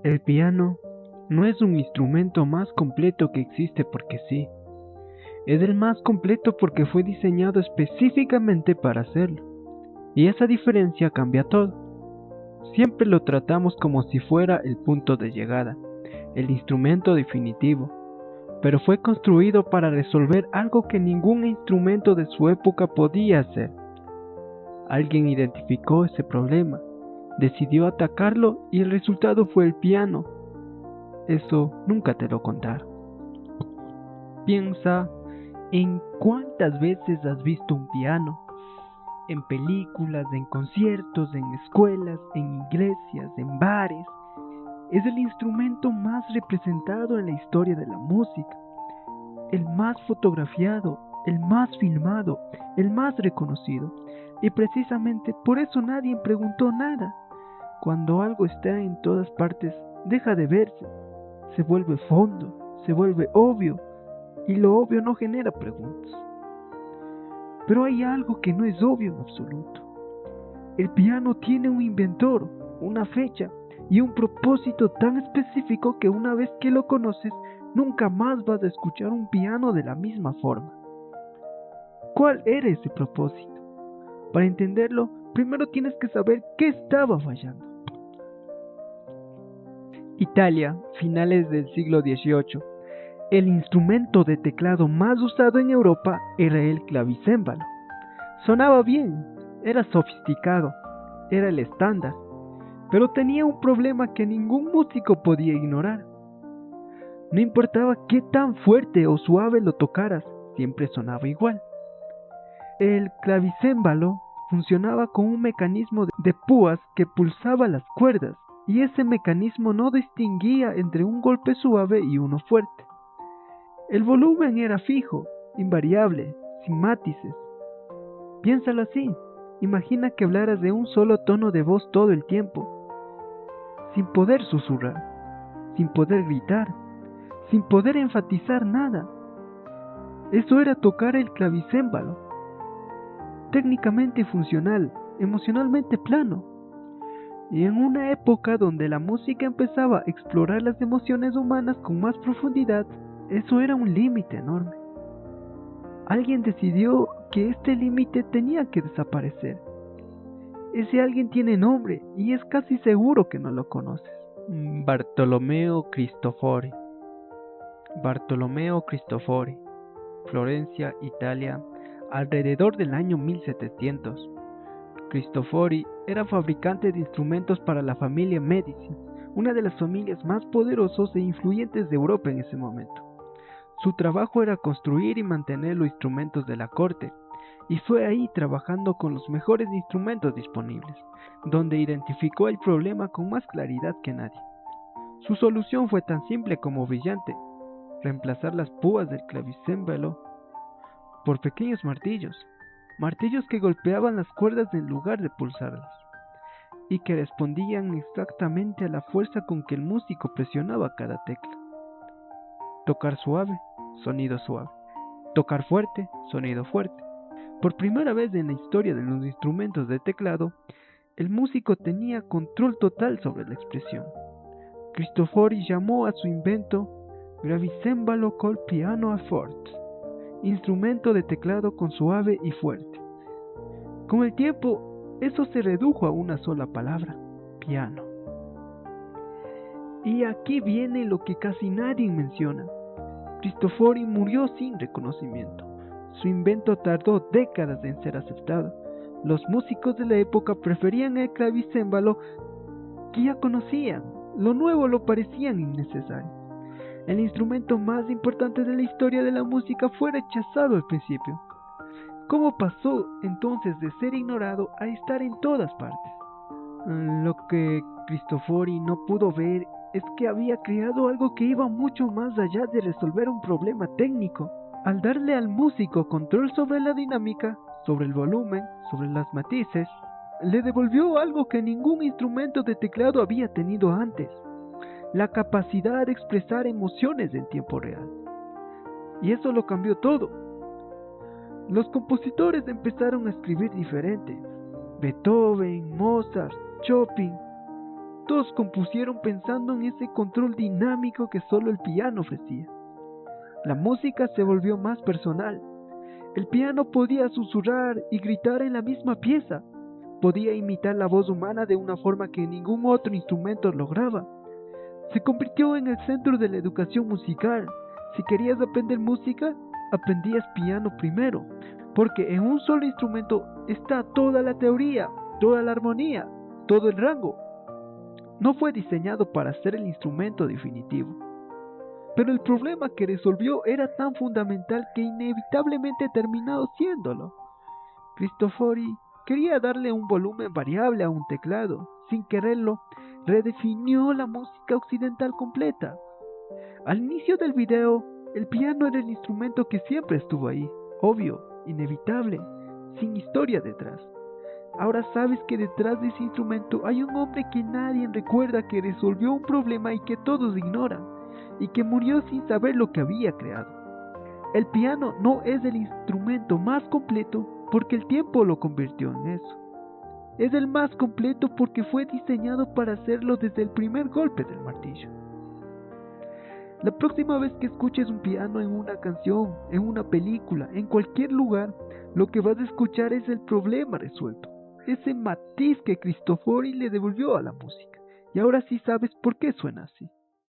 El piano no es un instrumento más completo que existe porque sí. Es el más completo porque fue diseñado específicamente para hacerlo. Y esa diferencia cambia todo. Siempre lo tratamos como si fuera el punto de llegada, el instrumento definitivo, pero fue construido para resolver algo que ningún instrumento de su época podía hacer. Alguien identificó ese problema, decidió atacarlo y el resultado fue el piano. Eso nunca te lo contaron. Piensa en cuántas veces has visto un piano. En películas, en conciertos, en escuelas, en iglesias, en bares. Es el instrumento más representado en la historia de la música, el más fotografiado, el más filmado, el más reconocido. Y precisamente por eso nadie preguntó nada. Cuando algo está en todas partes, deja de verse, se vuelve fondo, se vuelve obvio, y lo obvio no genera preguntas. Pero hay algo que no es obvio en absoluto. El piano tiene un inventor, una fecha y un propósito tan específico que una vez que lo conoces, nunca más vas a escuchar un piano de la misma forma. ¿Cuál era ese propósito? Para entenderlo, primero tienes que saber qué estaba fallando. Italia, finales del siglo XVIII. El instrumento de teclado más usado en Europa era el clavicémbalo. Sonaba bien, era sofisticado, era el estándar, pero tenía un problema que ningún músico podía ignorar. No importaba qué tan fuerte o suave lo tocaras, siempre sonaba igual. El clavicémbalo funcionaba con un mecanismo de púas que pulsaba las cuerdas, y ese mecanismo no distinguía entre un golpe suave y uno fuerte. El volumen era fijo, invariable, sin matices. Piénsalo así, imagina que hablaras de un solo tono de voz todo el tiempo, sin poder susurrar, sin poder gritar, sin poder enfatizar nada. Eso era tocar el clavicémbalo. Técnicamente funcional, emocionalmente plano. Y en una época donde la música empezaba a explorar las emociones humanas con más profundidad, eso era un límite enorme. Alguien decidió que este límite tenía que desaparecer. Ese alguien tiene nombre y es casi seguro que no lo conoces. Bartolomeo Cristofori. Bartolomeo Cristofori, Florencia, Italia, alrededor del año 1700. Cristofori era fabricante de instrumentos para la familia Medici, una de las familias más poderosas e influyentes de Europa en ese momento. Su trabajo era construir y mantener los instrumentos de la corte, y fue ahí trabajando con los mejores instrumentos disponibles, donde identificó el problema con más claridad que nadie. Su solución fue tan simple como brillante: reemplazar las púas del clavicémbalo por pequeños martillos, martillos que golpeaban las cuerdas en lugar de pulsarlas, y que respondían exactamente a la fuerza con que el músico presionaba cada tecla. Tocar suave, sonido suave. Tocar fuerte, sonido fuerte. Por primera vez en la historia de los instrumentos de teclado, el músico tenía control total sobre la expresión. Cristofori llamó a su invento Clavicémbalo col piano a forte, instrumento de teclado con suave y fuerte. Con el tiempo, eso se redujo a una sola palabra: piano. Y aquí viene lo que casi nadie menciona. Cristofori murió sin reconocimiento. Su invento tardó décadas en ser aceptado. Los músicos de la época preferían el clavicémbalo que ya conocían. Lo nuevo lo parecían innecesario. El instrumento más importante de la historia de la música fue rechazado al principio. ¿Cómo pasó entonces de ser ignorado a estar en todas partes? Lo que Cristofori no pudo ver es que había creado algo que iba mucho más allá de resolver un problema técnico. Al darle al músico control sobre la dinámica, sobre el volumen, sobre las matices, le devolvió algo que ningún instrumento de teclado había tenido antes: la capacidad de expresar emociones en tiempo real. Y eso lo cambió todo. Los compositores empezaron a escribir diferente. Beethoven, Mozart, Chopin. Todos compusieron pensando en ese control dinámico que solo el piano ofrecía. La música se volvió más personal. El piano podía susurrar y gritar en la misma pieza. Podía imitar la voz humana de una forma que ningún otro instrumento lograba. Se convirtió en el centro de la educación musical. Si querías aprender música, aprendías piano primero, porque en un solo instrumento está toda la teoría, toda la armonía, todo el rango. No fue diseñado para ser el instrumento definitivo, pero el problema que resolvió era tan fundamental que inevitablemente terminó siéndolo. Cristofori quería darle un volumen variable a un teclado. Sin quererlo, redefinió la música occidental completa. Al inicio del video, el piano era el instrumento que siempre estuvo ahí, obvio, inevitable, sin historia detrás. Ahora sabes que detrás de ese instrumento hay un hombre que nadie recuerda, que resolvió un problema y que todos ignoran, y que murió sin saber lo que había creado. El piano no es el instrumento más completo porque el tiempo lo convirtió en eso. Es el más completo porque fue diseñado para hacerlo desde el primer golpe del martillo. La próxima vez que escuches un piano en una canción, en una película, en cualquier lugar, lo que vas a escuchar es el problema resuelto, ese matiz que Cristofori le devolvió a la música. Y ahora sí sabes por qué suena así.